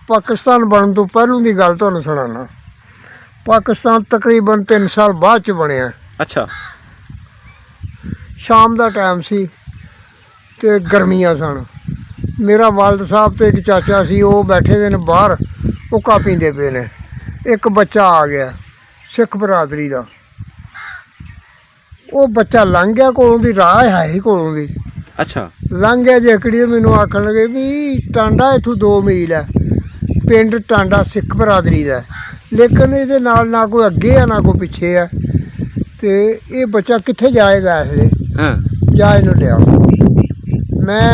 पाकिस्तान बनने तो पहलों की गल तुहानूं सुणाना। पाकिस्तान तकरीबन 3 साल बाद च बनिया। अच्छा। शाम का टाइम सी ते गर्मियां सन। मेरा वालद साहब तो एक चाचा सी, वो बैठे दे ने बाहर, हुक्का पींदे पे ने। एक बच्चा आ गया सिख बरादरी का। वो बच्चा लंघ गया कोलों दी, राह है ही कोलों दी। अच्छा। लंघ गया जेकड़ी, मैनू आखन लगे भी टांडा इत्थों 2 मील है, पिंड टांडा सिख बरादरी का, लेकिन ये ना कोई अगे है ना कोई पिछे है। तो ये बच्चा कित्थे जाएगा इसलिए? हाँ। जा इनू लिया। मैं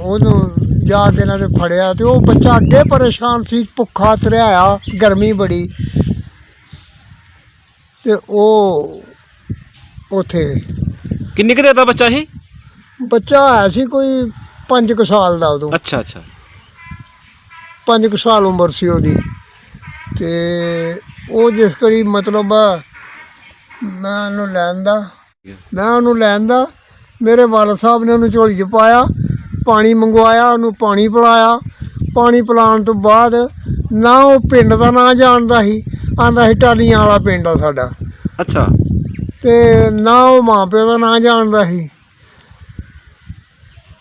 उदों जाके इन्हां दे फड़िया, तो वो बच्चा अगे परेशान सी, भुखा तरिया, गर्मी बड़ी। तो वो उथे किन्नी क देर दा बच्चा ही? बच्चा है सी कोई 5 साल का उदों। अच्छा अच्छा। 5 साल उम्र सी ओदी। ते वो जिस करी मतलब मैं उन्होंने लैन दा मेरे वालद साहब ने उन्होंने झोली च पाया, पानी मंगवाया, उन्होंने पानी पिलाया। पानी पिलाने तो बाद ना वो पिंड का नां जानता ही, आंदा ही टालियां वाला पिंड आ साडा। अच्छा। ते ना वो मां प्यो का नां जानता ही।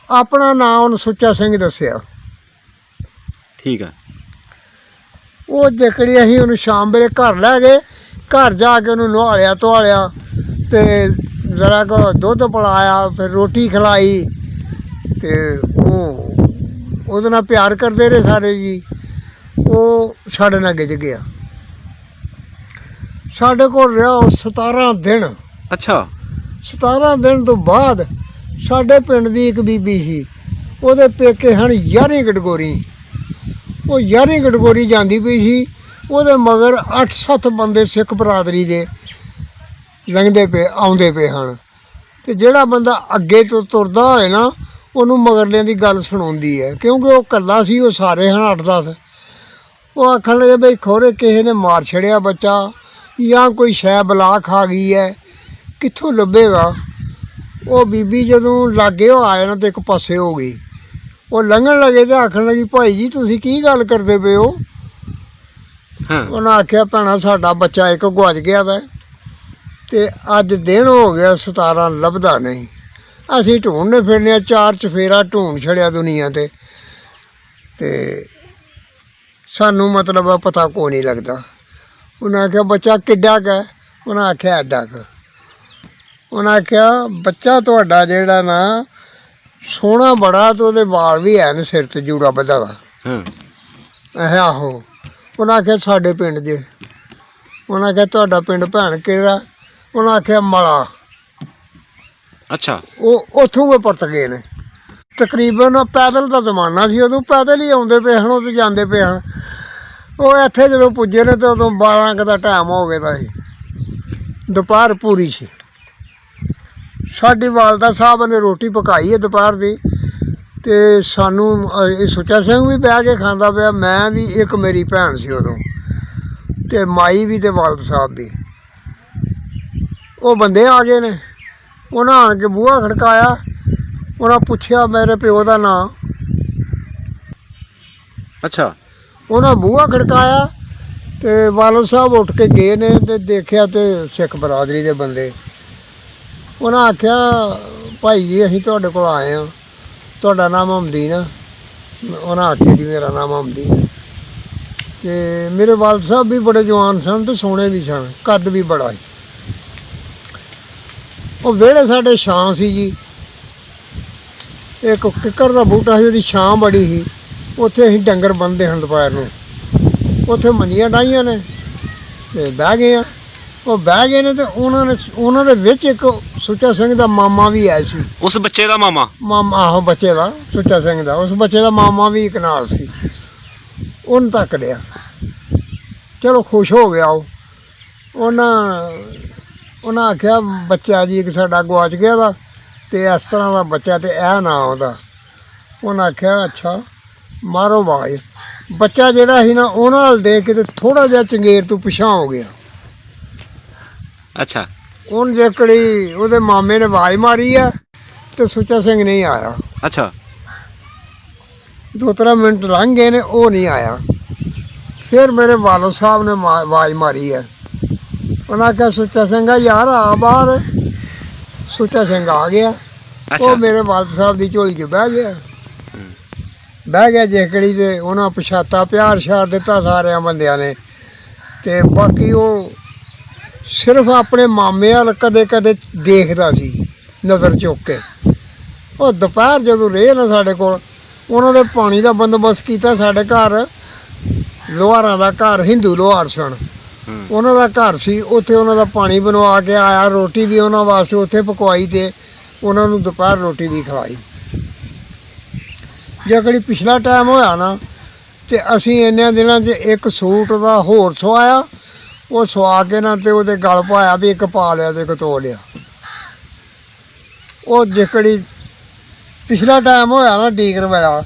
अपना नां उन्हें सुच्चा सिंह दस्सिया। ठीक है। वो जिकड़ी असीं उन्हें शाम वेले घर लै गए। घर जाके उन्होंने नहालिया धोलिया, तो जरा को दुध पिलाया, फिर रोटी खिलाई। तो वो नाल प्यार करते रहे सारे जी। वो साढ़े नाल गिज गया। साढ़े कोल रहा 17 दिन। अच्छा। 17 दिन तो बाद साढ़े पिंड दी एक बीबी सी, ਉਹਦੇ पेके हैं 11 गटगोरी। वो 11 गटगोरी जाती पई सी, ਉਹਦੇ मगर 8-7 बंदे सिख बरादरी दे लंघते पे आउंदे पे हैं। तो जिहड़ा बंदा अगे तो तुरदा होए ना, ਉਹਨੂੰ मगरलियां दी गल सुणाउंदी है, क्योंकि वो कल्ला सी, वो सारे हैं 8-10। वो आखन लगे बई खोरे किसी ने मार छड़िया बच्चा, या कोई शै बला खा गई है, कित्थों लभेगा। वो बीबी जदों लागे हो आए ना तो एक पासे हो गई। वो लंघन लगे तो आखन लगी भाई जी तुसीं की गल करदे पे हो? उन्हें आख्या भैणा साडा बच्चा एक गुआच गया दा, ते अज दिन हो गया 17 लभदा नहीं। असीं ढूंढने फिरने 4 चफेरा ढूंढ छड़िया दुनिया ते सानू मतलब पता को नहीं लगता। उन्हें आख्या बच्चा किड्डा क है? उन्हें आख्या एड्डा क। उन्हें आख्या बच्चा तुहाडा जिहड़ा ना सोहना बड़ा, तो ਉਹਦੇ वाल भी है सिर ते जूड़ा बधा दा। आहो। उन्हें आख्या साडे पिंड जे। उन्हें आख्या तुहाडा पिंड भैन किहड़ा? उन्हें आख्या मला। अच्छा। वो उत्थों गए परत गए ने। तकरीबन पैदल का जमाना सी, उदों पैदल ही आउंदे पे हन, ते जांदे पे हन। वो इत्थे जदों पुज्जे ने तो उदों 12 का टाइम हो गया सी, दोपहर पूरी सी। साडी वालदा साहब ने रोटी पकाई है दोपहर की, तो सानू सुच्चा सिंह भी बह के खांदा पिया, मैं भी, एक मेरी भैन सी उदों, ते माई भी, ते वालद साहब भी। वो बंदे आ गए ने, उन्हें आन के बूहा खड़काया। उन्हें पुछया मेरे प्यो का नां। अच्छा। उन्हें बूहा खड़काया, तो वालद साहब उठ के गए ने, ते देखिया तो सिख बरादरी के बंदे। उन्हें आख्या भाई जी असीं तुहाडे कोल आए हाँ, तुहाडा नाम हमदीन आ? उन्हें आख्या जी मेरा नाम हमदीन है। ते मेरे वालद साहब भी बड़े जवान सन, तो सोहणे भी सन, कद भी बड़ा ही। वो वेहड़े साडे छां सी जी, एक किक्कर का बूटा सी, उसकी छां बड़ी ही। उत्थे असीं डंगर बन्नदे हन दोपहर नूं। उत्थे मंजियां डाहियां ने, ते बह गए। वो बह गए ने, तो उन्होंने विच एक सुच्चा सिंह का मामा भी है सी। उस बच्चे का मामा? आहो बच्चे का, सुच्चा सिंह का, उस बच्चे का मामा भी एक नाल सी। उन तक लिया, चलो खुश हो गया। उन्हें आख्या बच्चा जी एक साडा गुआच गया दा, ते इस तरह का बच्चा, तो यह नां उहदा। उन्हें आख्या अच्छा मारो आवाज। बच्चा जिहड़ा सी ना, उन्हां अल देख के ते थोड़ा जिहा चंगेर तो पिछां हो गया। अच्छा। उन जिकड़ी ਉਹਦੇ मामे ने आवाज़ मारी है, तो सुच्चा सिंह नहीं आया। अच्छा। 2-3 मिनट लंघ गए ने, वो नहीं आया। ਫਿਰ ਮੇਰੇ ਵਾਲਦ ਸਾਹਿਬ ਨੇ ਆਵਾਜ਼ ਮਾਰੀ ਹੈ। ਉਹਨਾਂ ਕਿਹਾ ਸੁੱਚਾ ਸਿੰਘ ਆ ਯਾਰ ਆ ਬਾਹਰ। ਸੁੱਚਾ ਸਿੰਘ ਆ ਗਿਆ। ਅੱਛਾ ਉਹ ਮੇਰੇ ਵਾਲਦ ਸਾਹਿਬ ਦੀ ਝੋਲੀ 'ਚ ਬਹਿ ਗਿਆ। ਬਹਿ ਗਿਆ ਜੇਕੜੀ ਤੇ ਉਹਨਾਂ ਪਛਾਤਾ ਪਿਆਰ ਸ਼ਿਆਰ ਦਿੱਤਾ ਸਾਰਿਆਂ ਬੰਦਿਆਂ ਨੇ। ਤੇ ਬਾਕੀ ਉਹ ਸਿਰਫ ਆਪਣੇ ਮਾਮੇ ਵੱਲ ਕਦੇ ਕਦੇ ਦੇਖਦਾ ਸੀ ਨਜ਼ਰ ਚੁੱਕ ਕੇ। ਉਹ ਦੁਪਹਿਰ ਜਦੋਂ ਰਹੇ ਨਾ ਸਾਡੇ ਕੋਲ, ਉਹਨਾਂ ਦੇ ਪਾਣੀ ਦਾ ਬੰਦੋਬਸਤ ਕੀਤਾ। ਸਾਡੇ ਘਰ ਲੋਹਾਰਾਂ ਦਾ ਘਰ, ਹਿੰਦੂ ਲੋਹਾਰ ਸਨ, ਉਹਨਾਂ ਦਾ ਘਰ ਸੀ। ਉੱਥੇ ਉਹਨਾਂ ਦਾ ਪਾਣੀ ਬਣਵਾ ਕੇ ਆਇਆ, ਰੋਟੀ ਵੀ ਉਹਨਾਂ ਵਾਸਤੇ ਉੱਥੇ ਪਕਵਾਈ ਤੇ ਉਹਨਾਂ ਨੂੰ ਦੁਪਹਿਰ ਰੋਟੀ ਵੀ ਖਵਾਈ। ਜੇ ਕੜੀ ਪਿਛਲਾ ਟਾਈਮ ਹੋਇਆ ਨਾ ਤੇ ਅਸੀਂ ਇੰਨਿਆਂ ਦਿਨਾਂ 'ਚ ਇੱਕ ਸੂਟ ਦਾ ਹੋਰ ਸਵਾਇਆ। ਉਹ ਸਵਾ ਕੇ ਨਾ ਤੇ ਉਹਦੇ ਗਲ ਪਾਇਆ ਵੀ ਇੱਕ ਪਾ ਲਿਆ ਤੇ ਇੱਕ ਧੋ ਲਿਆ। ਉਹ ਜਿਕੜੀ ਪਿਛਲਾ ਟਾਈਮ ਹੋਇਆ ਨਾ ਡੀਗਰ ਵਾਲਾ,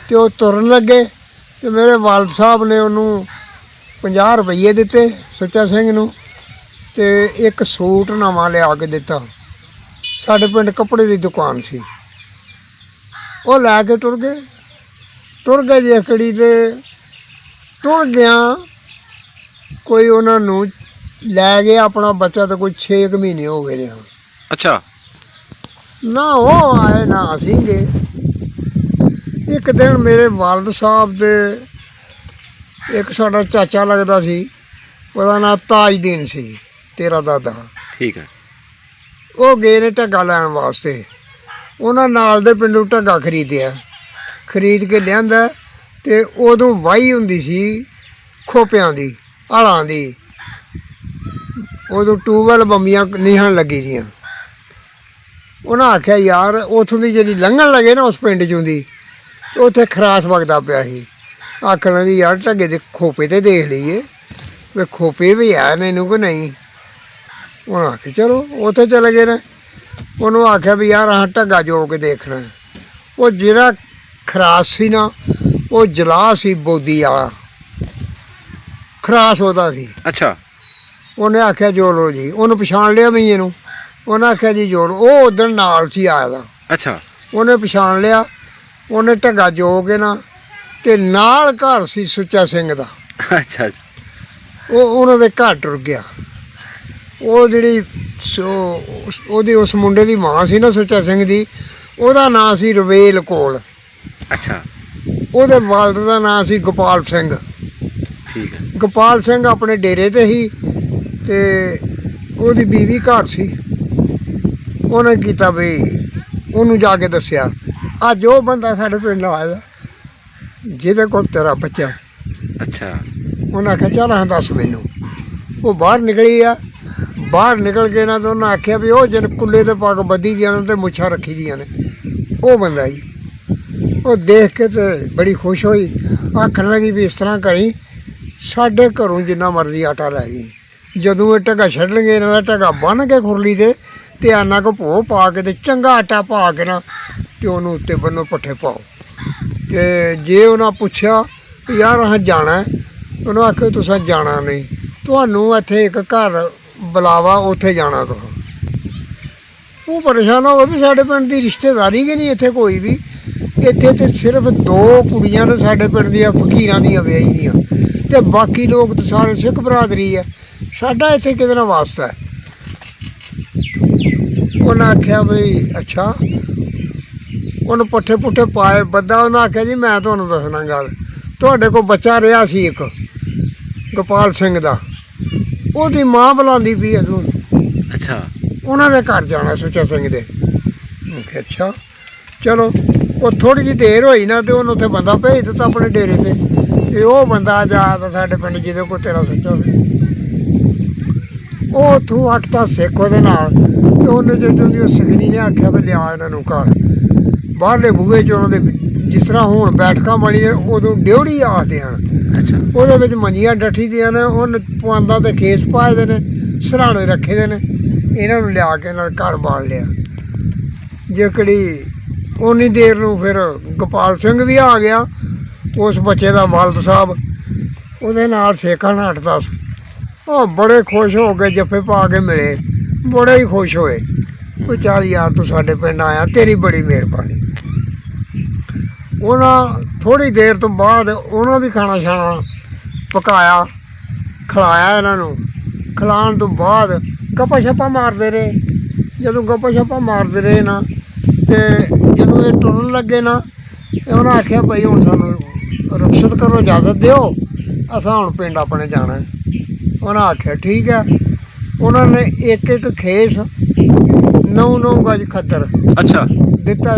ਤੇ ਉਹ ਤੁਰਨ ਲੱਗੇ ਤੇ ਮੇਰੇ ਵਾਲਦ ਸਾਹਿਬ ਨੇ ਉਹਨੂੰ 50 ਰੁਪਈਏ ਦਿੱਤੇ ਸੁੱਚਾ ਸਿੰਘ ਨੂੰ, ਤੇ ਇੱਕ ਸੂਟ ਨਵਾਂ ਲਿਆ ਕੇ ਦਿੱਤਾ। ਸਾਡੇ ਪਿੰਡ ਕੱਪੜੇ ਦੀ ਦੁਕਾਨ ਸੀ। ਉਹ ਲੈ ਕੇ ਟੁਰ ਗਏ ਜੇਕੜੀ ਤੇ ਟੁਰ ਗਿਆ। ਕੋਈ ਉਹਨਾਂ ਨੂੰ ਲੈ ਗਿਆ ਆਪਣਾ ਬੱਚਾ, ਤਾਂ ਕੋਈ 6 ਮਹੀਨੇ ਹੋ ਗਏ ਨੇ। ਅੱਛਾ ਨਾ ਉਹ ਆਏ ਨਾ ਅਸੀਂ ਗਏ। ਇੱਕ ਦਿਨ ਮੇਰੇ ਵਾਲਦ ਸਾਹਿਬ ਦੇ ਇੱਕ ਸਾਡਾ ਚਾਚਾ ਲੱਗਦਾ ਸੀ, ਉਹਦਾ ਨਾਂ ਤਾਜਦੀਨ ਸੀ, ਤੇਰਾ ਦਾਦਾ। ਠੀਕ ਹੈ। ਉਹ ਗਏ ਨੇ ਢੱਗਾ ਲੈਣ ਵਾਸਤੇ। ਉਹਨਾਂ ਨਾਲ ਦੇ ਪਿੰਡੋਂ ਢੱਗਾ ਖਰੀਦਿਆ, ਖਰੀਦ ਕੇ ਲਿਆਂਦਾ। ਤੇ ਉਦੋਂ ਵਾਹੀ ਹੁੰਦੀ ਸੀ ਖੋਪਿਆਂ ਦੀ, ਹਾਲਾਂ ਦੀ। ਉਦੋਂ ਟਿਊਬਵੈੱਲ ਬੰਬੀਆਂ ਨਹੀਂ ਹਨ ਲੱਗੀ ਦੀਆਂ। ਉਹਨਾਂ ਆਖਿਆ ਯਾਰ ਉੱਥੋਂ ਦੀ ਜਿਹੜੀ ਲੰਘਣ ਲੱਗੇ ਨਾ ਉਸ ਪਿੰਡ 'ਚੋਂ ਦੀ, ਉੱਥੇ ਖਰਾਸ ਵਗਦਾ ਪਿਆ ਸੀ। ਆਖਣ ਲੱਗੀ ਯਾਰ ਢੱਗੇ ਦੇ ਖੋਪੇ ਤੇ ਦੇਖ ਲਈਏ ਵੀ ਖੋਪੇ ਵੀ ਹੈ ਮੈਨੂੰ ਕਿ ਨਹੀਂ। ਉਹਨਾਂ ਆਖਿਆ ਚਲੋ ਉੱਥੇ ਚਲੇ ਗਏ ਨੇ। ਉਹਨੂੰ ਆਖਿਆ ਵੀ ਯਾਰ ਆਹ ਢੱਗਾ ਜੋ ਕੇ ਦੇਖਣਾ। ਉਹ ਜਿਹੜਾ ਖਰਾਸ ਸੀ ਨਾ, ਉਹ ਜਲਾ ਸੀ ਬੋਦੀ ਵਾਲਾ ਖਰਾਸ ਉਹਦਾ ਸੀ। ਅੱਛਾ ਉਹਨੇ ਆਖਿਆ ਜੋੜ ਲਓ ਜੀ। ਉਹਨੂੰ ਪਛਾਣ ਲਿਆ ਮਈਏ ਨੂੰ। ਉਹਨੇ ਆਖਿਆ ਜੀ ਜੋੜ। ਉਹ ਉਧਰ ਨਾਲ ਸੀ ਆਇਆ ਦਾ। ਅੱਛਾ ਉਹਨੇ ਪਛਾਣ ਲਿਆ। ਉਹਨੇ ਢੱਗਾ ਜੋ ਕੇ ਨਾ, ਤੇ ਨਾਲ ਘਰ ਸੀ ਸੁੱਚਾ ਸਿੰਘ ਦਾ। ਅੱਛਾ ਅੱਛਾ ਉਹ ਉਹਨਾਂ ਦੇ ਘਰ ਟੁਰ ਗਿਆ। ਉਹ ਜਿਹੜੀ ਉਹਦੀ ਉਸ ਮੁੰਡੇ ਦੀ ਮਾਂ ਸੀ ਨਾ ਸੁੱਚਾ ਸਿੰਘ ਦੀ, ਉਹਦਾ ਨਾਂ ਸੀ ਰਵੇਲ ਕੋਲ। ਅੱਛਾ ਉਹਦੇ ਵਾਲਦ ਦਾ ਨਾਂ ਸੀ ਗੋਪਾਲ ਸਿੰਘ। ਠੀਕ ਹੈ। ਗੋਪਾਲ ਸਿੰਘ ਆਪਣੇ ਡੇਰੇ ਤੇ ਸੀ ਤੇ ਉਹਦੀ ਬੀਵੀ ਘਰ ਸੀ। ਉਹਨੇ ਕੀਤਾ ਵੀ ਉਹਨੂੰ ਜਾ ਕੇ ਦੱਸਿਆ ਅੱਜ ਉਹ ਬੰਦਾ ਸਾਡੇ ਪਿੰਡ ਆਇਆ ਜਿਹਦੇ ਕੋਲ ਤੇਰਾ ਬੱਚਾ। ਅੱਛਾ ਉਹਨਾਂ ਆਖਿਆ ਚੱਲ ਹਾਂ ਦੱਸ ਮੈਨੂੰ। ਉਹ ਬਾਹਰ ਨਿਕਲੀ ਆ। ਬਾਹਰ ਨਿਕਲ ਕੇ ਨਾ ਤਾਂ ਉਹਨਾਂ ਆਖਿਆ ਵੀ ਉਹ ਜਿਨ ਕੁੱਲੇ ਤੇ ਪੱਗ ਬੱਧੀ ਦੀਆਂ ਨੇ ਤੇ ਮੁੱਛਾਂ ਰੱਖੀ ਦੀਆਂ ਨੇ, ਉਹ ਬੰਦਾ ਹੀ। ਉਹ ਦੇਖ ਕੇ ਤੇ ਬੜੀ ਖੁਸ਼ ਹੋਈ। ਆਖਣ ਲੱਗੀ ਵੀ ਇਸ ਤਰ੍ਹਾਂ ਕਰੀ, ਸਾਡੇ ਘਰੋਂ ਜਿੰਨਾ ਮਰਜ਼ੀ ਆਟਾ ਲੈ ਗਈ। ਜਦੋਂ ਇਹ ਢੱਗਾ ਛੱਡਣਗੇ ਇਹਨਾਂ ਦਾ ਢੱਗਾ ਬੰਨ੍ਹ ਕੇ ਖੁਰਲੀ ਤੇ ਆਨਾ ਕੋ ਭੋਹ ਪਾ ਕੇ ਤੇ ਚੰਗਾ ਆਟਾ ਪਾ ਕੇ ਨਾ ਤੇ ਉਹਨੂੰ ਉੱਤੇ ਬੰਨੋ ਪੱਠੇ ਪਾਓ। ਤੇ ਜੇ ਉਹਨਾਂ ਪੁੱਛਿਆ ਯਾਰ ਅਸੀਂ ਜਾਣਾ, ਉਹਨੂੰ ਆਖਿਆ ਤੁਸੀਂ ਜਾਣਾ ਨਹੀਂ, ਤੁਹਾਨੂੰ ਇੱਥੇ ਇੱਕ ਘਰ ਬੁਲਾਵਾ, ਉੱਥੇ ਜਾਣਾ ਤੁਸੀਂ। ਉਹ ਪਰੇਸ਼ਾਨ ਹੋ ਗਏ ਵੀ ਸਾਡੇ ਪਿੰਡ ਦੀ ਰਿਸ਼ਤੇਦਾਰੀ ਕਿ ਨਹੀਂ ਇੱਥੇ ਕੋਈ ਵੀ। ਇੱਥੇ ਤੇ ਸਿਰਫ 2 ਕੁੜੀਆਂ ਨੇ ਸਾਡੇ ਪਿੰਡ ਦੀਆਂ ਫਕੀਰਾਂ ਦੀਆਂ ਵਿਆਹੀ ਦੀਆਂ, ਤੇ ਬਾਕੀ ਲੋਕ ਤਾਂ ਸਾਰੇ ਸਿੱਖ ਬਰਾਦਰੀ ਹੈ। ਸਾਡਾ ਇੱਥੇ ਕਿਹਦੇ ਨਾਲ ਵਾਸਤਾ ਹੈ। ਉਹਨਾਂ ਆਖਿਆ ਬਈ ਅੱਛਾ। ਉਹਨੂੰ ਪੱਠੇ ਪੁੱਠੇ ਪਾਏ ਬੱਦਾ। ਉਹਨਾਂ ਆਖਿਆ ਜੀ ਮੈਂ ਤੁਹਾਨੂੰ ਦੱਸਣਾ ਗੱਲ, ਤੁਹਾਡੇ ਕੋਲ ਬੱਚਾ ਰਿਹਾ ਸੀ ਇੱਕ ਗੋਪਾਲ ਸਿੰਘ ਦਾ, ਉਹਦੀ ਮਾਂ ਬੁਲਾਉਂਦੀ ਪਈ ਹੈ ਤੂੰ। ਅੱਛਾ ਉਹਨਾਂ ਦੇ ਘਰ ਜਾਣਾ ਸੁੱਚਾ ਸਿੰਘ ਦੇ। ਆਖਿਆ ਅੱਛਾ ਚਲੋ। ਉਹ ਥੋੜ੍ਹੀ ਜਿਹੀ ਦੇਰ ਹੋਈ ਨਾ ਤੇ ਉਹਨੂੰ ਉੱਥੇ ਬੰਦਾ ਭੇਜ ਦਿੱਤਾ ਆਪਣੇ ਡੇਰੇ ਤੇ ਉਹ ਬੰਦਾ ਜਾ ਤਾਂ ਸਾਡੇ ਪਿੰਡ ਜਿਹਦੇ ਕੋਲ ਤੇਰਾ ਸੁੱਚਾ ਸੀ। ਉਹ ਉੱਥੋਂ 8-10 ਸਿੱਖ ਉਹਦੇ ਨਾਲ, ਤੇ ਉਹਨੇ ਜਦੋਂ ਦੀ ਉਹ ਸਿੱਖਣੀ ਨੇ ਆਖਿਆ ਵੀ ਲਿਆ ਇਹਨਾਂ ਨੂੰ ਘਰ। ਬਾਹਰਲੇ ਬੂਹੇ 'ਚ ਉਹਨਾਂ ਦੇ ਜਿਸ ਤਰ੍ਹਾਂ ਹੁਣ ਬੈਠਕਾਂ ਬਣੀਆਂ, ਉਦੋਂ ਡਿਉੜੀ ਆਖਦੇ ਹਨ। ਅੱਛਾ ਉਹਦੇ ਵਿੱਚ ਮੰਜੀਆਂ ਡੱਠੀ ਦੀਆਂ ਨੇ, ਉਹਨੇ ਪਵਾਂਦਾ ਤੇ ਖੇਸ ਪਾਏ ਦੇ ਨੇ, ਸਿਰਹਾਣੇ ਰੱਖੇ ਦੇ ਨੇ। ਇਹਨਾਂ ਨੂੰ ਲਿਆ ਕੇ ਨਾਲ ਘਰ ਬਾਲ ਲਿਆ। ਜੇਕੜੀ ਉਨੀ ਦੇਰ ਨੂੰ ਫਿਰ ਗੋਪਾਲ ਸਿੰਘ ਵੀ ਆ ਗਿਆ, ਉਸ ਬੱਚੇ ਦਾ ਵਾਲਦ ਸਾਹਿਬ, ਉਹਦੇ ਨਾਲ ਸੇਖਾਂ ਨਾਲ 8-10। ਉਹ ਬੜੇ ਖੁਸ਼ ਹੋ ਕੇ ਜੱਫੇ ਪਾ ਕੇ ਮਿਲੇ, ਬੜੇ ਹੀ ਖੁਸ਼ ਹੋਏ। ਉਹ ਚੱਲ ਯਾਰ ਤੂੰ ਸਾਡੇ ਪਿੰਡ ਆਇਆ, ਤੇਰੀ ਬੜੀ ਮਿਹਰਬਾਨੀ। ਉਹਨਾਂ ਥੋੜ੍ਹੀ ਦੇਰ ਤੋਂ ਬਾਅਦ ਉਹਨਾਂ ਵੀ ਖਾਣਾ ਛਾਣਾ ਪਕਾਇਆ ਖਿਲਾਇਆ ਇਹਨਾਂ ਨੂੰ। ਖਿਲਾਉਣ ਤੋਂ ਬਾਅਦ ਗੱਪਾਂ ਛੱਪਾਂ ਮਾਰਦੇ ਰਹੇ। ਜਦੋਂ ਗੱਪਾਂ ਛੱਪਾਂ ਮਾਰਦੇ ਰਹੇ ਨਾ ਤੇ ਜਦੋਂ ਇਹ ਟੁਰਨ ਲੱਗੇ ਨਾ ਤੇ ਉਹਨਾਂ ਆਖਿਆ ਭਾਈ ਹੁਣ ਸਾਨੂੰ ਰੁਖਸਤ ਕਰੋ, ਇਜਾਜ਼ਤ ਦਿਓ, ਅਸਾਂ ਹੁਣ ਪਿੰਡ ਆਪਣੇ ਜਾਣਾ ਹੈ। ਉਹਨਾਂ ਆਖਿਆ ਠੀਕ ਹੈ। ਉਹਨਾਂ ਨੇ ਇੱਕ ਇੱਕ ਖੇਸ 9-9 ਗਜ ਖੱਦਰ ਅੱਛਾ ਦਿੱਤਾ।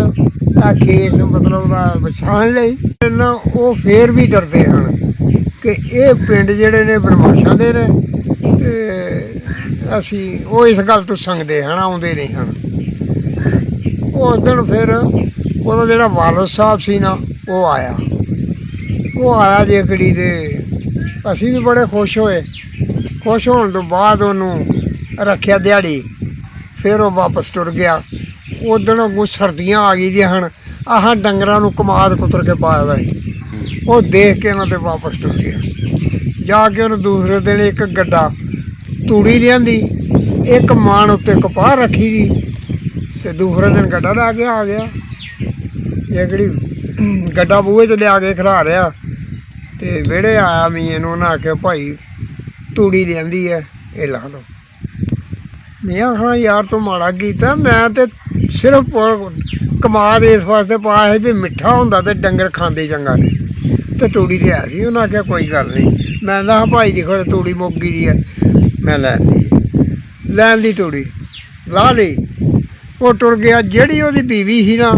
ਆ ਖੇਸ ਮਤਲਬ ਵਿਛਾਉਣ ਲਈ ਨਾ ਉਹ ਫੇਰ ਵੀ ਡਰਦੇ ਹਨ ਕਿ ਇਹ ਪਿੰਡ ਜਿਹੜੇ ਨੇ ਬਦਮਾਸ਼ਾਂ ਦੇ ਨੇ ਤੇ ਅਸੀਂ ਉਹ ਇਸ ਗੱਲ ਤੋਂ ਸੰਗਦੇ ਹਨ, ਆਉਂਦੇ ਨਹੀਂ ਹਨ। ਉਸ ਦਿਨ ਫਿਰ ਉਹਦਾ ਜਿਹੜਾ ਵਾਲਦ ਸਾਹਿਬ ਸੀ ਨਾ ਉਹ ਆਇਆ ਜੇਕੜੀ ਦੇ ਅਸੀਂ ਵੀ ਬੜੇ ਖੁਸ਼ ਹੋਏ। ਖੁਸ਼ ਹੋਣ ਤੋਂ ਬਾਅਦ ਉਹਨੂੰ ਰੱਖਿਆ ਦਿਹਾੜੀ, ਫਿਰ ਉਹ ਵਾਪਸ ਟੁਰ ਗਿਆ। ਉਦਣ ਅੱਗੋਂ ਸਰਦੀਆਂ ਆ ਗਈ ਦੀਆਂ ਹਨ, ਆਹ ਡੰਗਰਾਂ ਨੂੰ ਕਮਾਦ ਕੁਤਰ ਕੇ ਪਾਇਆ ਦਾ ਸੀ। ਉਹ ਦੇਖ ਕੇ ਉਹਨਾਂ ਤੇ ਵਾਪਸ ਟੁਰ ਗਿਆ। ਜਾ ਕੇ ਉਹਨੂੰ ਦੂਸਰੇ ਦਿਨ ਇੱਕ ਗੱਡਾ ਤੂੜੀ ਲਿਆਂਦੀ, ਇੱਕ ਮਾਣ ਉੱਤੇ ਕਪਾਹ ਰੱਖੀ ਦੀ ਤੇ ਦੂਸਰੇ ਦਿਨ ਗੱਡਾ ਲੈ ਕੇ ਆ ਗਿਆ। ਜਿਹੜੀ ਗੱਡਾ ਬੂਹੇ 'ਚ ਲਿਆ ਕੇ ਖਿਲਾ ਰਿਹਾ ਤੇ ਵਿਹੜੇ ਆਇਆ ਮੀਏ ਨੂੰ। ਉਹਨਾਂ ਆਖਿਆ ਭਾਈ ਤੂੜੀ ਲਿਆਂਦੀ ਹੈ, ਇਹ ਲਾ ਲਓ। ਮੀਆਂ ਹਾਂ ਯਾਰ ਤੂੰ ਮਾੜਾ ਕੀਤਾ, ਮੈਂ ਤੇ ਸਿਰਫ ਕਮਾਦ ਇਸ ਵਾਸਤੇ ਪਾਇਆ ਸੀ ਵੀ ਮਿੱਠਾ ਹੁੰਦਾ ਤੇ ਡੰਗਰ ਖਾਂਦੇ ਚੰਗਾ ਨੇ ਤੇ ਤੂੜੀ ਲਿਆ ਸੀ। ਉਹਨਾਂ ਆਖਿਆ ਕੋਈ ਗੱਲ ਨਹੀਂ। ਮੈਂ ਕਿਹਾ ਭਾਈ ਦੇਖੋ ਤੂੜੀ ਮੁੱਕ ਗਈ ਦੀ ਹੈ, ਮੈਂ ਲੈਣ ਦੀ ਤੂੜੀ ਲਾ ਲਈ। ਉਹ ਟੁਰ ਗਿਆ। ਜਿਹੜੀ ਉਹਦੀ ਬੀਵੀ ਸੀ ਨਾ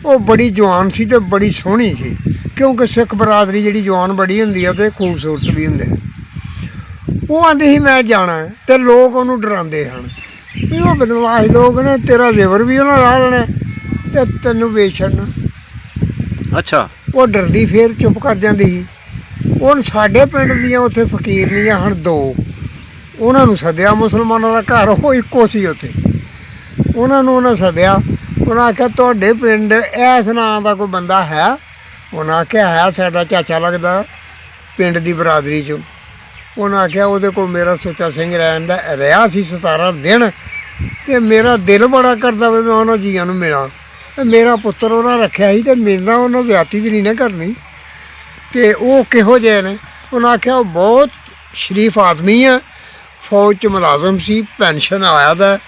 ਉਹ ਬੜੀ ਜਵਾਨ ਸੀ ਤੇ ਬੜੀ ਸੋਹਣੀ ਸੀ, ਕਿਉਂਕਿ ਸਿੱਖ ਬਰਾਦਰੀ ਜਿਹੜੀ ਜਵਾਨ ਬੜੀ ਹੁੰਦੀ ਹੈ ਤੇ ਖੂਬਸੂਰਤ ਵੀ ਹੁੰਦੇ ਨੇ। ਉਹ ਆਂਦੀ ਸੀ ਮੈਂ ਜਾਣਾ ਤੇ ਲੋਕ ਉਹਨੂੰ ਡਰਾਉਂਦੇ ਹਨ ਵੀ ਉਹ ਬਦਮਾਸ਼ ਲੋਕ ਨੇ, ਤੇਰਾ ਜ਼ੇਵਰ ਵੀ ਉਹਨਾਂ ਲਾ ਲੈਣਾ ਤੇ ਤੈਨੂੰ ਵੇਚ ਛੱਡਣਾ। ਅੱਛਾ। ਉਹ ਡਰਦੀ ਫੇਰ ਚੁੱਪ ਕਰ ਜਾਂਦੀ ਸੀ। ਹੁਣ ਸਾਡੇ ਪਿੰਡ ਦੀਆਂ ਉੱਥੇ ਫਕੀਰਨੀਆਂ ਹਨ 2, ਉਹਨਾਂ ਨੂੰ ਸੱਦਿਆ। ਮੁਸਲਮਾਨਾਂ ਦਾ ਘਰ ਉਹ ਇੱਕੋ ਸੀ ਉੱਥੇ। ਉਹਨਾਂ ਸੱਦਿਆ। ਉਹਨਾਂ ਆਖਿਆ ਤੁਹਾਡੇ ਪਿੰਡ ਇਸ ਨਾਂ ਦਾ ਕੋਈ ਬੰਦਾ ਹੈ? ਉਹਨਾਂ ਆਖਿਆ ਹੈ, ਸਾਡਾ ਚਾਚਾ ਲੱਗਦਾ ਪਿੰਡ ਦੀ ਬਰਾਦਰੀ 'ਚੋਂ। ਉਹਨਾਂ ਆਖਿਆ ਉਹਦੇ ਕੋਲ ਮੇਰਾ ਸੁੱਚਾ ਸਿੰਘ ਰਿਹਾ ਸੀ 17 ਦਿਨ ਤੇ ਮੇਰਾ ਦਿਲ ਬੜਾ ਕਰਦਾ ਵੀ ਮੈਂ ਉਹਨਾਂ ਜੀਆਂ ਨੂੰ ਮਿਲਾਂ। ਮੇਰਾ ਪੁੱਤਰ ਉਹਨਾਂ ਰੱਖਿਆ ਸੀ ਤੇ ਮੇਰੇ ਨਾਲ ਉਹਨਾਂ ਜ਼ਿਆਦਤੀ ਵੀ ਨਹੀਂ ਨਾ ਕਰਨੀ। ਤੇ ਉਹ ਕਿਹੋ ਜਿਹੇ ਨੇ? ਉਹਨਾਂ ਆਖਿਆ ਉਹ ਬਹੁਤ ਸ਼ਰੀਫ ਆਦਮੀ ਆ, ਫੌਜ 'ਚ ਮੁਲਾਜ਼ਮ ਸੀ, ਪੈਨਸ਼ਨ ਆਇਆ ਦਾ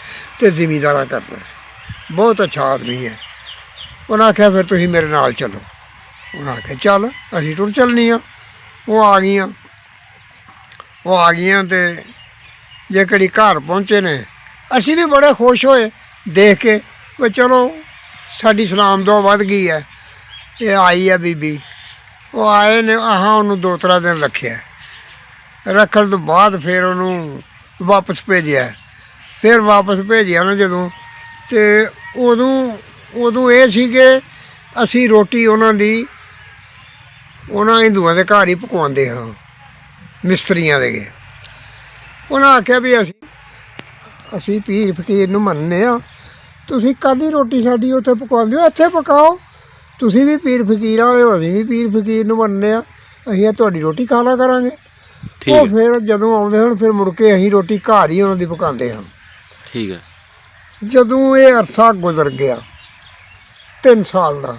ਤੇ ਜ਼ਿਮੀਂਦਾਰਾ ਕਰਦਾ, ਬਹੁਤ ਅੱਛਾ ਆਦਮੀ ਹੈ। ਉਹਨਾਂ ਆਖਿਆ ਫਿਰ ਤੁਸੀਂ ਮੇਰੇ ਨਾਲ ਚੱਲੋ। ਉਹਨਾਂ ਆਖਿਆ ਚੱਲ ਅਸੀਂ ਟੁਰ ਚੱਲਣੀ ਆ। ਉਹ ਆ ਗਈਆਂ ਤੇ ਜੇ ਘੜੀ ਘਰ ਪਹੁੰਚੇ ਨੇ ਅਸੀਂ ਵੀ ਬੜੇ ਖੁਸ਼ ਹੋਏ ਦੇਖ ਕੇ ਵੀ ਚਲੋ ਸਾਡੀ ਸਲਾਮ ਦੁਆ ਵੱਧ ਗਈ ਹੈ। ਇਹ ਆਈ ਹੈ ਬੀਬੀ। ਉਹ ਆਏ ਨੇ, ਉਹਨੂੰ 2-3 ਦਿਨ ਰੱਖਿਆ। ਰੱਖਣ ਤੋਂ ਬਾਅਦ ਫਿਰ ਉਹਨੂੰ ਵਾਪਸ ਭੇਜਿਆ। ਫਿਰ ਵਾਪਸ ਭੇਜਿਆ ਨਾ ਜਦੋਂ ਤੇ ਉਦੋਂ ਇਹ ਸੀ ਕਿ ਅਸੀਂ ਰੋਟੀ ਉਹਨਾਂ ਹਿੰਦੂਆਂ ਦੇ ਘਰ ਹੀ ਪਕਵਾਉਂਦੇ ਹਾਂ, ਮਿਸਤਰੀਆਂ ਦੇ। ਉਹਨਾਂ ਆਖਿਆ ਵੀ ਅਸੀਂ ਪੀਰ ਫਕੀਰ ਨੂੰ ਮੰਨਦੇ ਹਾਂ, ਤੁਸੀਂ ਕਾਹਦੀ ਰੋਟੀ ਸਾਡੀ ਉੱਥੇ ਪਕਵਾਉਂਦੇ ਹੋ, ਇੱਥੇ ਪਕਾਓ। ਤੁਸੀਂ ਵੀ ਪੀਰ ਫਕੀਰ ਵਾਲੇ ਹੋ, ਅਸੀਂ ਵੀ ਪੀਰ ਫਕੀਰ ਨੂੰ ਮੰਨਦੇ ਹਾਂ, ਅਸੀਂ ਤੁਹਾਡੀ ਰੋਟੀ ਖਾ ਲਿਆ ਕਰਾਂਗੇ। ਉਹ ਫਿਰ ਜਦੋਂ ਆਉਂਦੇ ਹਨ ਫਿਰ ਮੁੜ ਕੇ ਅਸੀਂ ਰੋਟੀ ਘਰ ਹੀ ਉਹਨਾਂ ਦੀ ਪਕਾਉਂਦੇ ਹਾਂ। ਠੀਕ ਹੈ। ਜਦੋਂ ਇਹ ਅਰਸਾ ਗੁਜ਼ਰ ਗਿਆ 3 ਸਾਲ ਦਾ,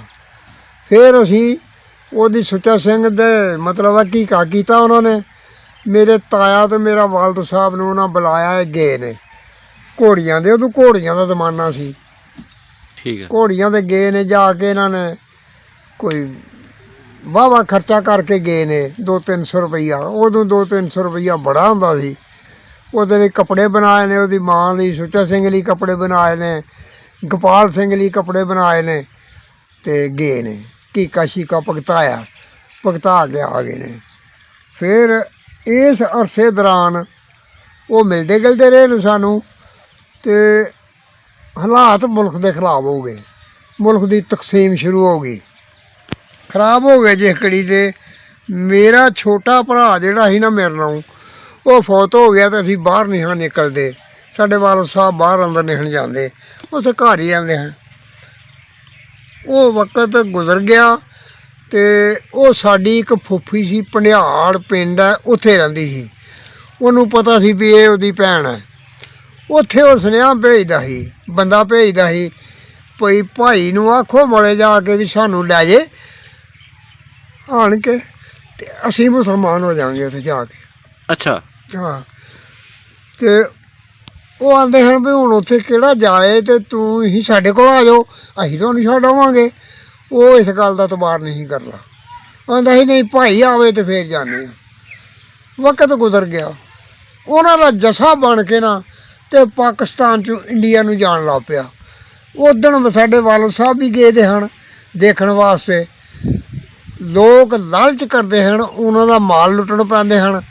ਫਿਰ ਅਸੀਂ ਉਹਦੀ ਸੁੱਚਾ ਸਿੰਘ ਦੇ ਮਤਲਬ ਆ ਕੀ ਕੀਤਾ ਉਹਨਾਂ ਨੇ, ਮੇਰੇ ਤਾਇਆ ਤੇ ਮੇਰਾ ਵਾਲਦ ਸਾਹਿਬ ਨੂੰ ਉਹਨਾਂ ਬੁਲਾਇਆ। ਗਏ ਨੇ ਘੋੜੀਆਂ ਦੇ, ਉਦੋਂ ਘੋੜੀਆਂ ਦਾ ਜ਼ਮਾਨਾ ਸੀ। ਠੀਕ ਹੈ। ਘੋੜੀਆਂ ਦੇ ਗਏ ਨੇ, ਜਾ ਕੇ ਇਹਨਾਂ ਨੇ ਕੋਈ ਵਾਹਵਾ ਖਰਚਾ ਕਰਕੇ ਗਏ ਨੇ 200-300 ਰੁਪਈਆ। ਉਦੋਂ 200-300 ਰੁਪਈਆ ਬੜਾ ਹੁੰਦਾ ਸੀ। ਉਹਦੇ ਲਈ ਕੱਪੜੇ ਬਣਾਏ ਨੇ, ਉਹਦੀ ਮਾਂ ਲਈ ਸੁੱਚਾ ਸਿੰਘ ਲਈ ਕੱਪੜੇ ਬਣਾਏ ਨੇ, ਗੋਪਾਲ ਸਿੰਘ ਲਈ ਕੱਪੜੇ ਬਣਾਏ ਨੇ ਤੇ ਗਏ ਨੇ। ਕੀਕਾ ਸ਼ੀਕਾ ਭੁਗਤਾ ਕੇ ਆ ਗਏ ਨੇ। ਫਿਰ ਇਸ ਅਰਸੇ ਦੌਰਾਨ ਉਹ ਮਿਲਦੇ ਗਿਲਦੇ ਰਹੇ ਨੇ ਸਾਨੂੰ ਤੇ ਹਾਲਾਤ ਮੁਲਕ ਦੇ ਖਿਲਾਫ ਹੋ ਗਏ। ਮੁਲਕ ਦੀ ਤਕਸੀਮ ਸ਼ੁਰੂ ਹੋ ਗਈ, ਖਰਾਬ ਹੋ ਗਏ। ਜਿਸ ਘੜੀ ਤੇ ਮੇਰਾ ਛੋਟਾ ਭਰਾ ਜਿਹੜਾ ਸੀ ਨਾ ਮੇਰੇ ਨਾਲ, ਉਹ ਫੌਤ ਹੋ ਗਿਆ ਤੇ ਅਸੀਂ ਬਾਹਰ ਨਹੀਂ ਹਾਂ ਨਿਕਲਦੇ। ਸਾਡੇ ਵਾਲਦ ਸਾਹਿਬ ਬਾਹਰ ਅੰਦਰ ਨਹੀਂ ਜਾਂਦੇ, ਉੱਥੇ ਘਰ ਹੀ ਰਹਿੰਦੇ ਹਨ। ਉਹ ਵਕਤ ਗੁਜ਼ਰ ਗਿਆ ਤੇ ਉਹ ਸਾਡੀ ਇੱਕ ਫੁੱਫੀ ਸੀ, ਭੰਡਿਆੜ ਪਿੰਡ ਹੈ, ਉੱਥੇ ਰਹਿੰਦੀ ਸੀ। ਉਹਨੂੰ ਪਤਾ ਸੀ ਵੀ ਇਹ ਉਹਦੀ ਭੈਣ ਹੈ। ਉੱਥੇ ਉਹ ਸੁਨੇਹਾ ਭੇਜਦਾ ਸੀ, ਬੰਦਾ ਭੇਜਦਾ ਸੀ ਭਈ ਭਾਈ ਨੂੰ ਆਖੋ ਮੜੇ ਜਾ ਕੇ ਵੀ ਸਾਨੂੰ ਲੈ ਜੇ ਆਣ ਕੇ ਤੇ ਅਸੀਂ ਮੁਸਲਮਾਨ ਹੋ ਜਾਵਾਂਗੇ ਉੱਥੇ ਜਾ ਕੇ। ਅੱਛਾ। ਹਾਂ, ਤੇ ਉਹ ਆਂਦੇ ਹਨ ਵੀ ਹੁਣ ਉੱਥੇ ਕਿਹੜਾ ਜਾਏ ਤੇ ਤੂੰ ਹੀ ਸਾਡੇ ਕੋਲ ਆ ਜਾਓ, ਅਸੀਂ ਤੁਹਾਨੂੰ ਛੱਡ ਆਵਾਂਗੇ। ਉਹ ਇਸ ਗੱਲ ਦਾ ਤਬਾਰ ਨਹੀਂ ਕਰਦਾ, ਆਂਦਾ ਸੀ ਨਹੀਂ ਭਾਈ ਆਵੇ ਤੇ ਫੇਰ ਜਾਂਦੇ ਹਾਂ। ਵਕਤ ਗੁਜ਼ਰ ਗਿਆ, ਉਹਨਾਂ ਦਾ ਜੱਸਾ ਬਣ ਕੇ ਨਾ ਤੇ ਪਾਕਿਸਤਾਨ 'ਚੋਂ ਇੰਡੀਆ ਨੂੰ ਜਾਣ ਲੱਗ ਪਿਆ। ਉਦਣ ਸਾਡੇ ਵਾਲਦ ਸਾਹਿਬ ਵੀ ਗਏ ਦੇ ਹਨ ਦੇਖਣ ਵਾਸਤੇ। ਲੋਕ ਲਾਲਚ ਕਰਦੇ ਹਨ, ਉਹਨਾਂ ਦਾ ਮਾਲ ਲੁੱਟਣ ਪੈਂਦੇ ਹਨ।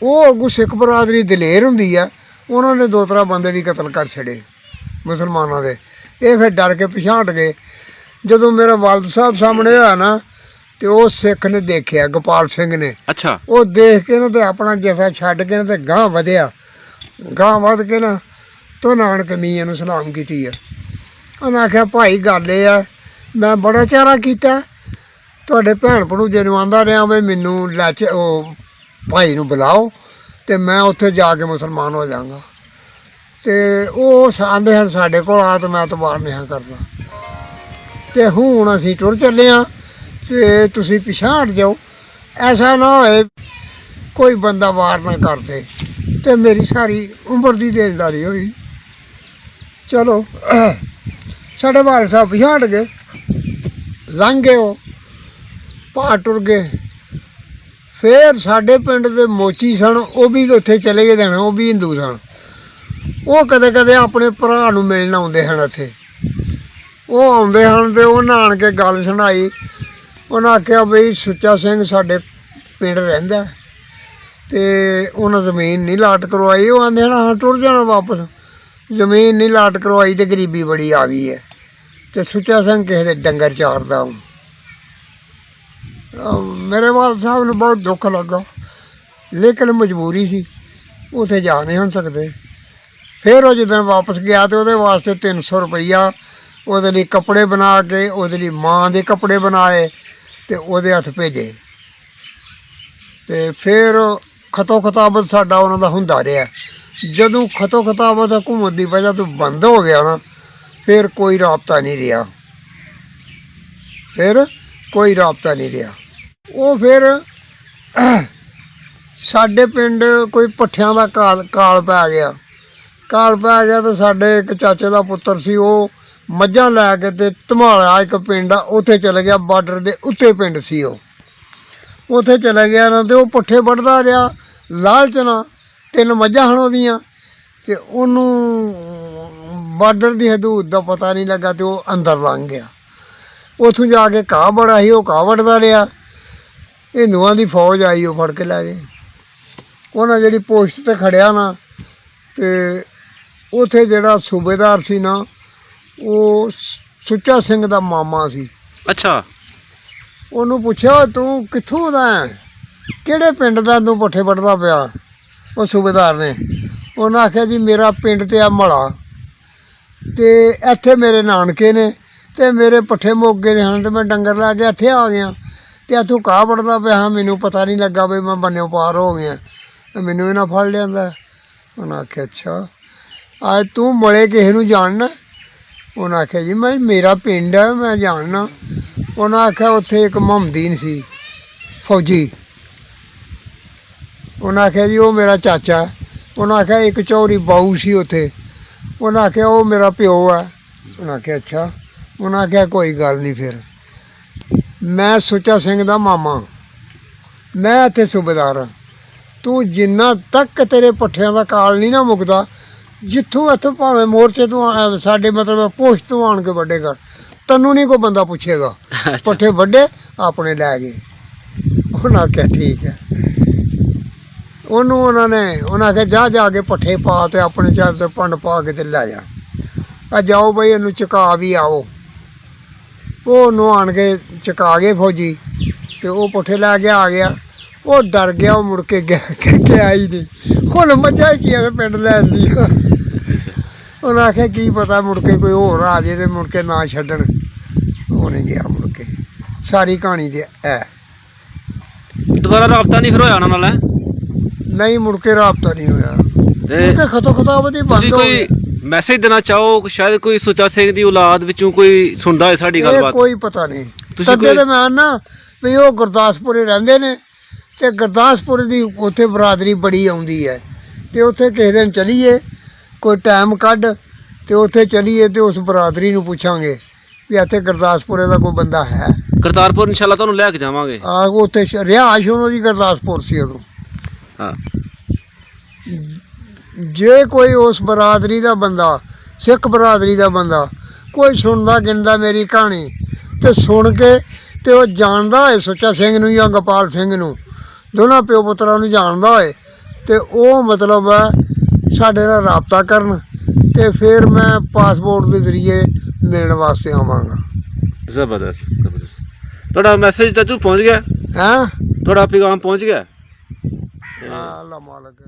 ਉਹ ਅੱਗੋਂ ਸਿੱਖ ਬਰਾਦਰੀ ਦਲੇਰ ਹੁੰਦੀ ਆ, ਉਹਨਾਂ ਨੇ 2-3 ਬੰਦੇ ਵੀ ਕਤਲ ਕਰ ਛੱਡੇ ਮੁਸਲਮਾਨਾਂ ਦੇ। ਇਹ ਫਿਰ ਡਰ ਕੇ ਪਿਛਾਂਹ ਹਟ ਗਏ। ਜਦੋਂ ਮੇਰਾ ਵਾਲਦ ਸਾਹਿਬ ਸਾਹਮਣੇ ਹੋਇਆ ਨਾ ਤੇ ਉਹ ਸਿੱਖ ਨੇ ਦੇਖਿਆ, ਗੋਪਾਲ ਸਿੰਘ ਨੇ। ਅੱਛਾ। ਉਹ ਦੇਖ ਕੇ ਨਾ ਤੇ ਆਪਣਾ ਜੱਸਾ ਛੱਡ ਕੇ ਨਾ ਤੇ ਗਾਂਹ ਵਧਿਆ। ਗਾਂਹ ਵੱਧ ਕੇ ਨਾ ਤੋ ਨਾਨਕ ਮੀਆਂ ਨੂੰ ਸਲਾਮ ਕੀਤੀ ਆ। ਉਹਨੇ ਆਖਿਆ ਭਾਈ ਗੱਲ ਇਹ ਆ, ਮੈਂ ਬੜਾ ਚਾਰਾ ਕੀਤਾ, ਤੁਹਾਡੇ ਭੈਣ ਭਣੂਜੇ ਨੂੰ ਆਂਦਾ ਰਿਹਾ ਵੀ ਮੈਨੂੰ ਉਹ ਭਾਈ ਨੂੰ ਬੁਲਾਓ ਤੇ ਮੈਂ ਉੱਥੇ ਜਾ ਕੇ ਮੁਸਲਮਾਨ ਹੋ ਜਾਵਾਂਗਾ। ਤੇ ਉਹ ਆਂਦੇ ਹਨ ਸਾਡੇ ਕੋਲ ਆ ਤੇ ਮੈਂ ਤਬਾਰ ਨਹੀਂ ਕਰਦਾ। ਤੇ ਹੁਣ ਅਸੀਂ ਟੁਰ ਚੱਲੇ ਹਾਂ ਤੇ ਤੁਸੀਂ ਪਿਛਾਂਹ ਹਟ ਜਾਓ, ਐਸਾ ਨਾ ਹੋਏ ਕੋਈ ਬੰਦਾ ਵਾਰ ਨਾ ਕਰਦੇ। ਤੇ ਮੇਰੀ ਸਾਰੀ ਉਮਰ ਦੀ ਦੇਣਦਾਰੀ ਹੋਈ। ਚਲੋ ਸਾਡੇ ਵਾਲ ਸਾਹਿਬ ਪਿਛਾਂਹ ਹਟ ਗਏ, ਲੰਘ ਗਏ, ਉਹ ਭਾਰ ਟੁਰ ਗਏ। ਫਿਰ ਸਾਡੇ ਪਿੰਡ ਦੇ ਮੋਚੀ ਸਨ, ਉਹ ਵੀ ਉੱਥੇ ਚਲੇ ਗਏ ਦੇਣ, ਉਹ ਵੀ ਹਿੰਦੂ ਸਨ। ਉਹ ਕਦੇ ਕਦੇ ਆਪਣੇ ਭਰਾ ਨੂੰ ਮਿਲਣ ਆਉਂਦੇ ਹਨ ਇੱਥੇ। ਉਹ ਆਉਂਦੇ ਹਨ ਤੇ ਉਹਨਾਂ ਆਣ ਕੇ ਗੱਲ ਸੁਣਾਈ। ਉਹਨਾਂ ਆਖਿਆ ਬਈ ਸੁੱਚਾ ਸਿੰਘ ਸਾਡੇ ਪਿੰਡ ਰਹਿੰਦਾ ਤੇ ਉਹਨਾਂ ਜ਼ਮੀਨ ਨਹੀਂ ਲਾਟ ਕਰਵਾਈ। ਉਹ ਆਂਦੇ ਹਨ ਹਾਂ ਟੁਰ ਜਾਣਾ ਵਾਪਸ, ਜ਼ਮੀਨ ਨਹੀਂ ਲਾਟ ਕਰਵਾਈ ਤੇ ਗਰੀਬੀ ਬੜੀ ਆ ਗਈ ਹੈ ਤੇ ਸੁੱਚਾ ਸਿੰਘ ਕਿਸੇ ਦੇ ਡੰਗਰ ਚਾਰਦਾ। ਮੇਰੇ ਵਾਲਦ ਸਾਹਿਬ ਨੂੰ ਬਹੁਤ ਦੁੱਖ ਲੱਗਾ, ਲੇਕਿਨ ਮਜਬੂਰੀ ਸੀ, ਉੱਥੇ ਜਾ ਨਹੀਂ ਹੁਣ ਸਕਦੇ। ਫਿਰ ਉਹ ਜਿੱਦਣ ਵਾਪਸ ਗਿਆ ਤੇ ਉਹਦੇ ਵਾਸਤੇ 300 ਰੁਪਈਆ ਉਹਦੇ ਲਈ ਕੱਪੜੇ ਬਣਾ ਕੇ, ਉਹਦੇ ਲਈ ਮਾਂ ਦੇ ਕੱਪੜੇ ਬਣਾਏ ਤੇ ਉਹਦੇ ਹੱਥ ਭੇਜੇ। ਤੇ ਫਿਰ ਖਤੋ ਖਤਾਬਤ ਸਾਡਾ ਉਹਨਾਂ ਦਾ ਹੁੰਦਾ ਰਿਹਾ। ਜਦੋਂ ਖਤੋ ਖਤਾਬਤ ਹਕੂਮਤ ਦੀ ਵਜ੍ਹਾ ਤੋਂ ਬੰਦ ਹੋ ਗਿਆ ਨਾ, ਫਿਰ ਕੋਈ ਰਾਬਤਾ ਨਹੀਂ ਰਿਹਾ। ਫਿਰ ਕੋਈ ਰਾਬਤਾ ਨਹੀਂ ਰਿਹਾ। ਉਹ ਫਿਰ ਸਾਡੇ ਪਿੰਡ ਕੋਈ ਪੱਠਿਆਂ ਦਾ ਕਾਲ ਪੈ ਗਿਆ। ਕਾਲ ਪੈ ਗਿਆ ਤੇ ਸਾਡੇ ਇੱਕ ਚਾਚੇ ਦਾ ਪੁੱਤਰ ਸੀ, ਉਹ ਮੱਝਾਂ ਲੈ ਕੇ ਤੇ ਧਮਾਲਾ ਇੱਕ ਪਿੰਡ ਆ ਉੱਥੇ ਚਲੇ ਗਿਆ। ਬਾਰਡਰ ਦੇ ਉੱਤੇ ਪਿੰਡ ਸੀ ਉਹ, ਉੱਥੇ ਚਲਾ ਗਿਆ ਨਾ ਤੇ ਉਹ ਪੱਠੇ ਵੱਢਦਾ ਰਿਹਾ ਲਾਲਚ ਨਾਲ। 3 ਮੱਝਾਂ ਹਨ ਉਹਦੀਆਂ ਤੇ ਉਹਨੂੰ ਬਾਰਡਰ ਦੀ ਹਦੂਦ ਦਾ ਪਤਾ ਨਹੀਂ ਲੱਗਾ ਤੇ ਉਹ ਅੰਦਰ ਲੰਘ ਗਿਆ। ਉੱਥੋਂ ਜਾ ਕੇ ਘਾਹ ਬੜਾ ਸੀ, ਉਹ ਘਾਹ ਵੱਢਦਾ ਰਿਹਾ। ਹਿੰਦੂਆਂ ਦੀ ਫੌਜ ਆਈ, ਉਹ ਫੜ ਕੇ ਲੈ ਗਏ। ਉਹਨਾਂ ਜਿਹੜੀ ਪੋਸਟ 'ਤੇ ਖੜਿਆ ਨਾ ਤੇ ਉੱਥੇ ਜਿਹੜਾ ਸੂਬੇਦਾਰ ਸੀ ਨਾ, ਉਹ ਸੁੱਚਾ ਸਿੰਘ ਦਾ ਮਾਮਾ ਸੀ। ਅੱਛਾ। ਉਹਨੂੰ ਪੁੱਛਿਆ ਤੂੰ ਕਿੱਥੋਂ ਦਾ ਹੈ, ਕਿਹੜੇ ਪਿੰਡ ਦਾ ਤੂੰ ਪੱਠੇ ਵੱਢਦਾ ਪਿਆ? ਉਹ ਸੂਬੇਦਾਰ ਨੇ ਉਹਨਾਂ ਆਖਿਆ ਜੀ ਮੇਰਾ ਪਿੰਡ ਤੇ ਆ ਮਲਾ ਤੇ ਇੱਥੇ ਮੇਰੇ ਨਾਨਕੇ ਨੇ ਤੇ ਮੇਰੇ ਪੱਠੇ ਮੁੱਕ ਗਏ ਹਨ ਤੇ ਮੈਂ ਡੰਗਰ ਲੈ ਕੇ ਇੱਥੇ ਆ ਗਿਆ ਤੇ ਇੱਥੋਂ ਘਾਹ ਵੱਢਦਾ ਪਿਆ ਹਾਂ, ਮੈਨੂੰ ਪਤਾ ਨਹੀਂ ਲੱਗਾ ਵੀ ਮੈਂ ਬੰਨਿਓ ਪਾਰ ਹੋ ਗਿਆ, ਮੈਨੂੰ ਇਹਨਾਂ ਫੜ ਲਿਆਂਦਾ। ਉਹਨਾਂ ਆਖਿਆ ਅੱਛਾ ਅੱਜ ਤੂੰ ਮਲੇ ਕਿਸੇ ਨੂੰ ਜਾਣਨਾ? ਉਹਨਾਂ ਆਖਿਆ ਜੀ ਮੈਂ ਮੇਰਾ ਪਿੰਡ ਹੈ, ਮੈਂ ਜਾਣਨਾ। ਉਹਨਾਂ ਆਖਿਆ ਉੱਥੇ ਇੱਕ ਮੁਹੰਮਦੀਨ ਸੀ ਫੌਜੀ। ਉਹਨਾਂ ਆਖਿਆ ਜੀ ਉਹ ਮੇਰਾ ਚਾਚਾ। ਉਹਨਾਂ ਆਖਿਆ ਇੱਕ ਚੌਧਰੀ ਬਾਊ ਸੀ ਉੱਥੇ। ਉਹਨਾਂ ਆਖਿਆ ਉਹ ਮੇਰਾ ਪਿਓ ਹੈ। ਉਹਨਾਂ ਆਖਿਆ ਅੱਛਾ। ਉਹਨਾਂ ਆਖਿਆ ਕੋਈ ਗੱਲ ਨਹੀਂ। ਫਿਰ ਮੈਂ ਸੁੱਚਾ ਸਿੰਘ ਦਾ ਮਾਮਾ, ਮੈਂ ਇੱਥੇ ਸੂਬੇਦਾਰ ਹਾਂ। ਤੂੰ ਜਿੰਨਾ ਤੱਕ ਤੇਰੇ ਪੱਠਿਆਂ ਦਾ ਕਾਲ ਨਹੀਂ ਨਾ ਮੁੱਕਦਾ, ਜਿੱਥੋਂ ਇੱਥੋਂ ਭਾਵੇਂ ਮੋਰਚੇ ਤੋਂ ਸਾਡੇ ਮਤਲਬ ਪੋਸਟ ਤੋਂ ਆਣ ਕੇ ਵੱਡੇ ਕਰ, ਤੈਨੂੰ ਨਹੀਂ ਕੋਈ ਬੰਦਾ ਪੁੱਛੇਗਾ। ਪੱਠੇ ਵੱਡੇ ਆਪਣੇ ਲੈ ਗਏ। ਉਹਨਾਂ ਆਖਿਆ ਠੀਕ ਹੈ। ਉਹਨਾਂ ਆਖਿਆ ਜਾ ਕੇ ਪੱਠੇ ਪਾ ਤੇ ਆਪਣੇ ਚਾਰ ਤੇ ਪੰਡ ਪਾ ਕੇ ਤੇ ਲੈ ਜਾ, ਆ ਜਾਓ ਬਈ ਇਹਨੂੰ ਚੁਕਾ ਵੀ ਆਓ। ਉਹਨੂੰ ਆਣ ਕੇ ਚੁਕਾ ਗਏ ਫੌਜੀ ਤੇ ਉਹ ਪੱਠੇ ਲੈ ਕੇ ਆ ਗਿਆ। ਉਹ ਡਰ ਗਿਆ, ਉਹ ਮੁੜ ਕੇ ਗਿਆ ਹੀ ਨਹੀਂ। ਹੁਣ ਮੱਝਾਂ ਕੀ ਆ ਪਿੰਡ ਲੈ ਲਈ। ਉਹਨਾਂ ਆਖਿਆ ਕੀ ਪਤਾ ਮੁੜ ਕੇ ਕੋਈ ਹੋਰ ਆ ਜੇ ਤੇ ਮੁੜ ਕੇ ਨਾ ਛੱਡਣ। ਉਹਨੇ ਗਿਆ ਮੁੜ ਕੇ। ਸਾਰੀ ਕਹਾਣੀ ਤੇ ਹੈ। ਦੁਬਾਰਾ ਰਾਬਤਾ ਨਹੀਂ ਫਿਰ ਹੋਇਆ ਉਹਨਾਂ ਨਾਲ? ਨਹੀਂ ਮੁੜ ਕੇ ਰਾਬਤਾ ਨਹੀਂ ਹੋਇਆ ਤੇ ਖਤੋ ਖਤਾਬਤ ਹੀ ਬੰਦ ਹੋ ਗਈ। ਮੈਸੇਜ ਦੇਣਾ ਚਾਹੋ ਸ਼ਾਇਦ ਕੋਈ ਸੁੱਚਾ ਸਿੰਘ ਦੀ ਔਲਾਦ ਵਿੱਚੋਂ ਕੋਈ ਸੁਣਦਾ ਹੈ ਸਾਡੀ ਗੱਲਬਾਤ? ਕੋਈ ਪਤਾ ਨਹੀਂ। ਤਦੇ ਤੇ ਮੈਂ ਨਾ ਵੀ ਉਹ ਗੁਰਦਾਸਪੁਰੇ ਰਹਿੰਦੇ ਨੇ ਤੇ ਗੁਰਦਾਸਪੁਰ ਦੀ ਉੱਥੇ ਬਰਾਦਰੀ ਬੜੀ ਆਉਂਦੀ ਹੈ ਤੇ ਉੱਥੇ ਕਿਸੇ ਦਿਨ ਚਲੀਏ, ਕੋਈ ਟਾਈਮ ਕੱਢ ਤੇ ਉੱਥੇ ਚਲੀਏ ਤੇ ਉਸ ਬਰਾਦਰੀ ਨੂੰ ਪੁੱਛਾਂਗੇ ਵੀ ਇੱਥੇ ਗੁਰਦਾਸਪੁਰੇ ਦਾ ਕੋਈ ਬੰਦਾ ਹੈ। ਕਰਤਾਰਪੁਰ ਇਨਸ਼ਾਅੱਲਾ ਤੁਹਾਨੂੰ ਲੈ ਕੇ ਜਾਵਾਂਗੇ। ਉੱਥੇ ਰਿਹਾਇਸ਼ ਉਹਨਾਂ ਦੀ ਗੁਰਦਾਸਪੁਰ ਸੀ ਉਦੋਂ। ਹਾਂ, ਜੇ ਕੋਈ ਉਸ ਬਰਾਦਰੀ ਦਾ ਬੰਦਾ, ਸਿੱਖ ਬਰਾਦਰੀ ਦਾ ਬੰਦਾ ਕੋਈ ਸੁਣਦਾ ਗਿਣਦਾ ਮੇਰੀ ਕਹਾਣੀ ਤੇ ਸੁਣ ਕੇ ਤੇ ਉਹ ਜਾਣਦਾ ਹੋਏ ਸੁੱਚਾ ਸਿੰਘ ਨੂੰ ਜਾਂ ਗੋਪਾਲ ਸਿੰਘ ਨੂੰ, ਦੋਨਾਂ ਪਿਓ ਪੁੱਤਰਾਂ ਨੂੰ ਜਾਣਦਾ ਹੋਏ ਤੇ ਉਹ ਮਤਲਬ ਸਾਡੇ ਨਾਲ ਰਾਬਤਾ ਕਰਨ ਤੇ ਫਿਰ ਮੈਂ ਪਾਸਪੋਰਟ ਦੇ ਜ਼ਰੀਏ ਮਿਲਣ ਵਾਸਤੇ ਆਵਾਂਗਾ। ਜ਼ਬਰਦਸਤ ਜ਼ਬਰਦਸਤ। ਤੁਹਾਡਾ ਮੈਸੇਜ ਚਾਚੂ ਪਹੁੰਚ ਗਿਆ? ਹੈਂ? ਤੁਹਾਡਾ ਪੈਗਾਮ ਪਹੁੰਚ ਗਿਆ? ਅੱਲਾ ਮਾਲਕ।